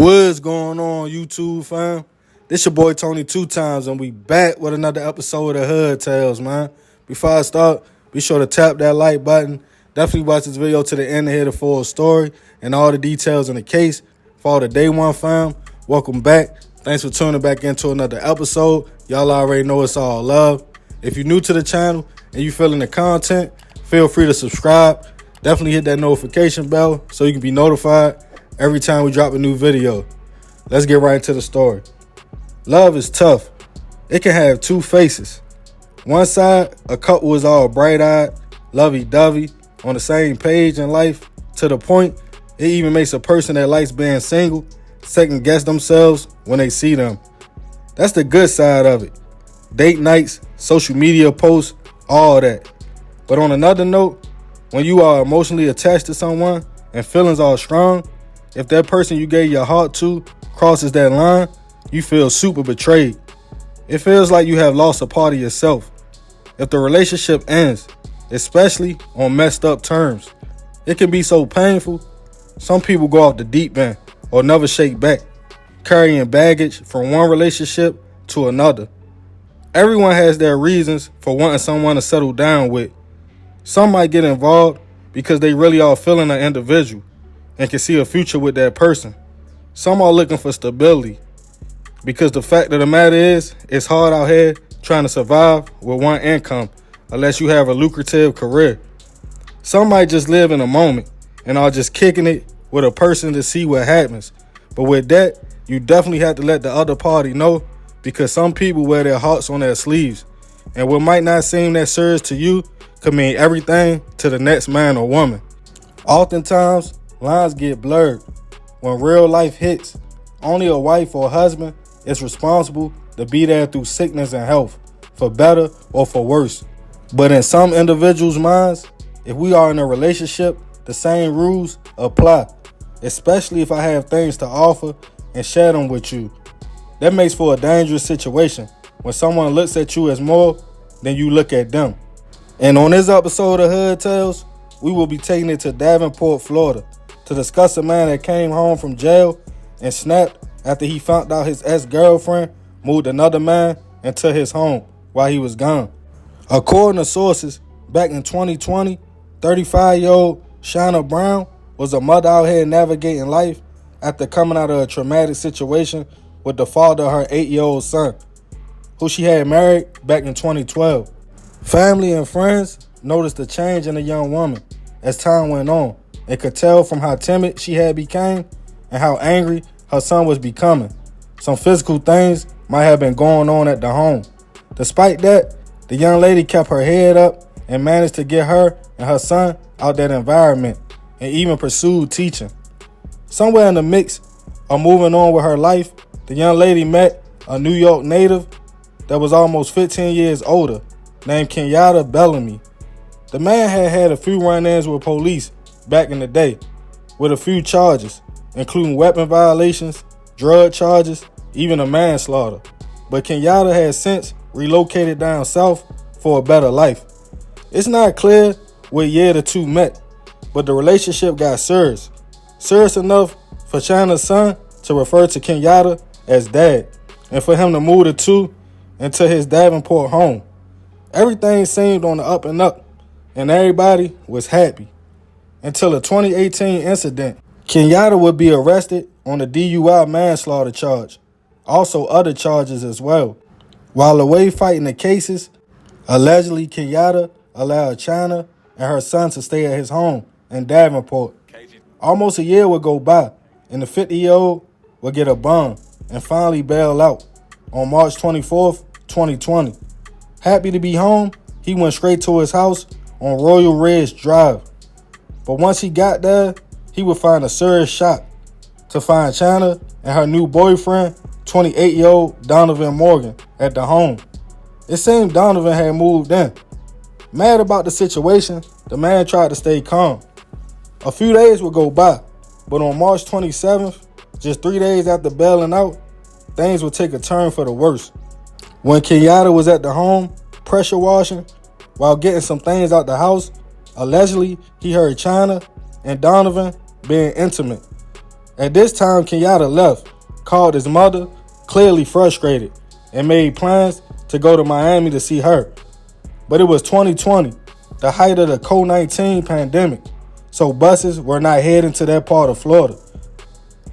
What's going on, YouTube fam? This your boy Tony 2 times, and we back with another episode of Hood Tales, man. Before I start, be sure to tap that like button. Definitely watch this video to the end to hear the full story and all the details in the case. For all the day one fam, welcome back. Thanks for tuning back into another episode. Y'all already know it's all love. If you're new to the channel and you feeling the content, feel free to subscribe. Definitely hit that notification bell so you can be notified every time we drop a new video. Let's get right into the story. Love is tough. It can have two faces. One side, a couple is all bright-eyed, lovey-dovey, on the same page in life, to the point it even makes a person that likes being single second-guess themselves when they see them. That's the good side of it. Date nights, social media posts, all that. But on another note, when you are emotionally attached to someone and feelings are strong, if that person you gave your heart to crosses that line, you feel super betrayed. It feels like you have lost a part of yourself. If the relationship ends, especially on messed up terms, it can be so painful. Some people go off the deep end or never shake back, carrying baggage from one relationship to another. Everyone has their reasons for wanting someone to settle down with. Some might get involved because they really are feeling an individual and can see a future with that person. Some are looking for stability because the fact of the matter is, it's hard out here trying to survive with one income unless you have a lucrative career. Some might just live in a moment and are just kicking it with a person to see what happens. But with that, you definitely have to let the other party know, because some people wear their hearts on their sleeves. And what might not seem that serious to you could mean everything to the next man or woman. Oftentimes, lines get blurred. When real life hits, only a wife or husband is responsible to be there through sickness and health, for better or for worse. But in some individuals' minds, if we are in a relationship, the same rules apply, especially if I have things to offer and share them with you. That makes for a dangerous situation when someone looks at you as more than you look at them. And on this episode of Hood Tales, we will be taking it to Davenport, Florida, to discuss a man that came home from jail and snapped after he found out his ex-girlfriend moved another man into his home while he was gone. According to sources, back in 2020, 35-year-old Shawna Brown was a mother out here navigating life after coming out of a traumatic situation with the father of her 8-year-old son, who she had married back in 2012. Family and friends noticed a change in the young woman as time went on, and could tell from how timid she had become and how angry her son was becoming. Some physical things might have been going on at the home. Despite that, the young lady kept her head up and managed to get her and her son out that environment, and even pursued teaching. Somewhere in the mix of moving on with her life, the young lady met a New York native that was almost 15 years older, named Kenyatta Bellamy. The man had had a few run-ins with police back in the day, with a few charges, including weapon violations, drug charges, even a manslaughter. But Kenyatta has since relocated down south for a better life. It's not clear what year the two met, but the relationship got serious. Serious enough for Shawna's son to refer to Kenyatta as dad, and for him to move the two into his Davenport home. Everything seemed on the up and up, and everybody was happy. Until a 2018 incident, Kenyatta would be arrested on a DUI manslaughter charge, also other charges as well. While away fighting the cases, allegedly Kenyatta allowed Shawna and her son to stay at his home in Davenport. Almost a year would go by, and the 50-year-old would get a bond and finally bail out on March 24th, 2020. Happy to be home, he went straight to his house on Royal Ridge Drive. But once he got there, he would find a serious shock to find Shawna and her new boyfriend, 28-year-old Donovan Morgan, at the home. It seemed Donovan had moved in. Mad about the situation, the man tried to stay calm. A few days would go by, but on March 27th, just 3 days after bailing out, things would take a turn for the worse. When Kenyatta was at the home pressure washing while getting some things out the house, allegedly he heard Shawna and Donovan being intimate. At this time, Kenyatta left, called his mother, clearly frustrated, and made plans to go to Miami to see her. But it was 2020, the height of the COVID-19 pandemic, so buses were not heading to that part of Florida.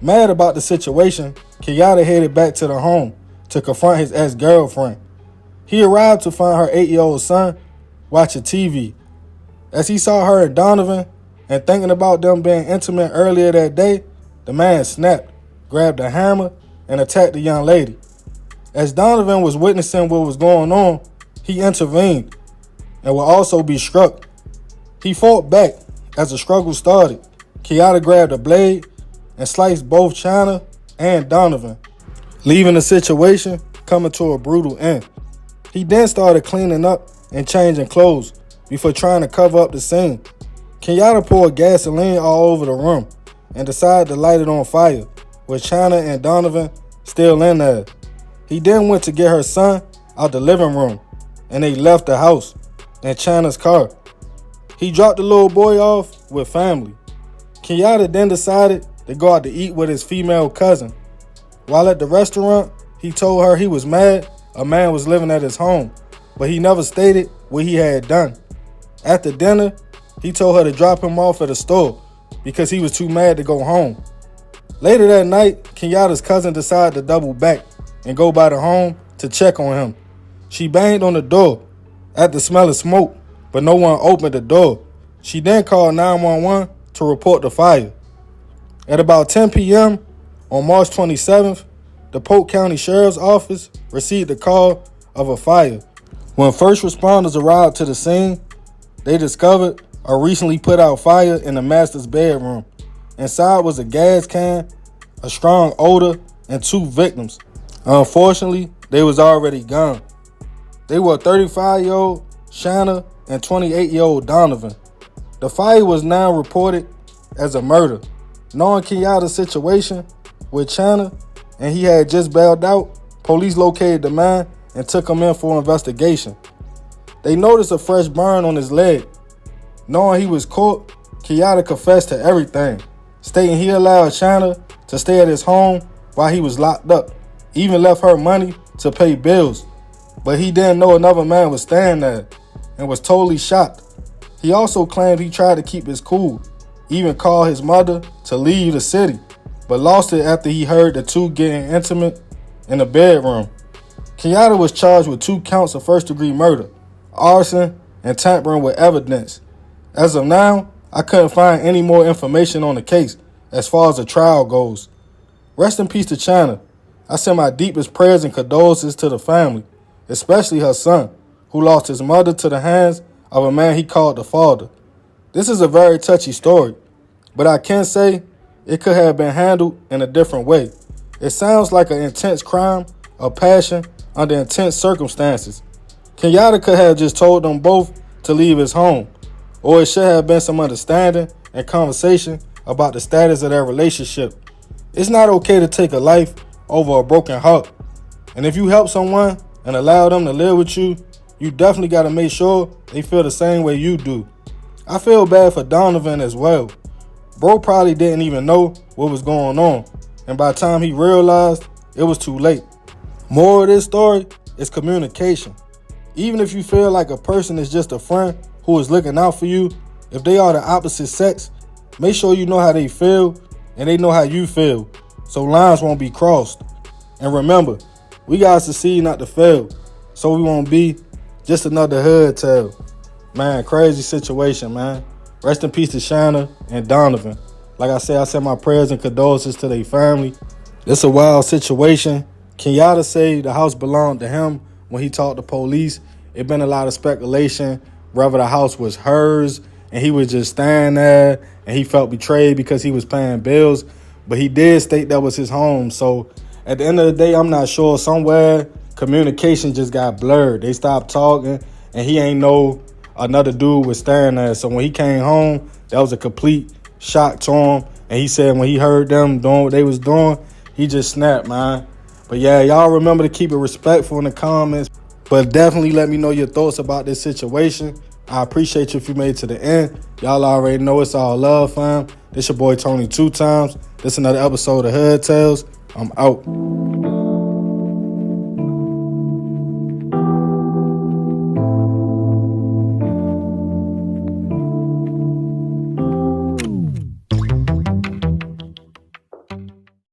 Mad about the situation, Kenyatta headed back to the home to confront his ex-girlfriend. He arrived to find her 8-year-old son watching TV. As he saw her and Donovan, and thinking about them being intimate earlier that day, the man snapped, grabbed a hammer, and attacked the young lady. As Donovan was witnessing what was going on, he intervened and will also be struck. He fought back as the struggle started. Kenyatta grabbed a blade and sliced both Shawna and Donovan, leaving the situation coming to a brutal end. He then started cleaning up and changing clothes before trying to cover up the scene. Kenyatta poured gasoline all over the room and decided to light it on fire, with Shawna and Donovan still in there. He then went to get her son out the living room, and they left the house in Shawna's car. He dropped the little boy off with family. Kenyatta then decided to go out to eat with his female cousin. While at the restaurant, he told her he was mad a man was living at his home, but he never stated what he had done. After dinner, he told her to drop him off at a store because he was too mad to go home. Later that night, Kenyatta's cousin decided to double back and go by the home to check on him. She banged on the door at the smell of smoke, but no one opened the door. She then called 911 to report the fire. At about 10 p.m. on March 27th, the Polk County Sheriff's Office received a call of a fire. When first responders arrived to the scene, they discovered a recently put out fire in the master's bedroom. Inside was a gas can, a strong odor, and 2 victims. Unfortunately, they was already gone. They were 35-year-old Shawna and 28-year-old Donovan. The fire was now reported as a murder. Knowing Kenyatta's situation with Shawna, and he had just bailed out, police located the man and took him in for investigation. They noticed a fresh burn on his leg. Knowing he was caught, Kenyatta confessed to everything, stating he allowed Shawna to stay at his home while he was locked up, even left her money to pay bills. But he didn't know another man was staying there and was totally shocked. He also claimed he tried to keep his cool, even called his mother to leave the city, but lost it after he heard the two getting intimate in the bedroom. Kenyatta was charged with 2 counts of first-degree murder, arson, and tampering with evidence. As of now, I couldn't find any more information on the case as far as the trial goes. Rest in peace to Shawna. I send my deepest prayers and condolences to the family, especially her son, who lost his mother to the hands of a man he called the father. This is a very touchy story, but I can say it could have been handled in a different way. It sounds like an intense crime of passion under intense circumstances. Kenyatta could have just told them both to leave his home, or it should have been some understanding and conversation about the status of their relationship. It's not okay to take a life over a broken heart. And if you help someone and allow them to live with you, you definitely got to make sure they feel the same way you do. I feel bad for Donovan as well. Bro probably didn't even know what was going on, and by the time he realized, it was too late. Moral of this story is communication. Even if you feel like a person is just a friend who is looking out for you, if they are the opposite sex, make sure you know how they feel and they know how you feel, so lines won't be crossed. And remember, we gotta succeed, not to fail, so we won't be just another hood tale. Man, crazy situation, man. Rest in peace to Shawna and Donovan. Like I said, I send my prayers and condolences to their family. It's a wild situation. Kenyatta said the house belonged to him when he talked to police. It been a lot of speculation whether the house was hers and he was just standing there and he felt betrayed because he was paying bills. But he did state that was his home. So at the end of the day, I'm not sure. Somewhere communication just got blurred. They stopped talking and he ain't know another dude was staring there. So when he came home, that was a complete shock to him. And he said when he heard them doing what they was doing, he just snapped, man. But yeah, y'all remember to keep it respectful in the comments. But definitely let me know your thoughts about this situation. I appreciate you if you made it to the end. Y'all already know it's all love, fam. This your boy Tony 2 times. This another episode of Hood Tales. I'm out.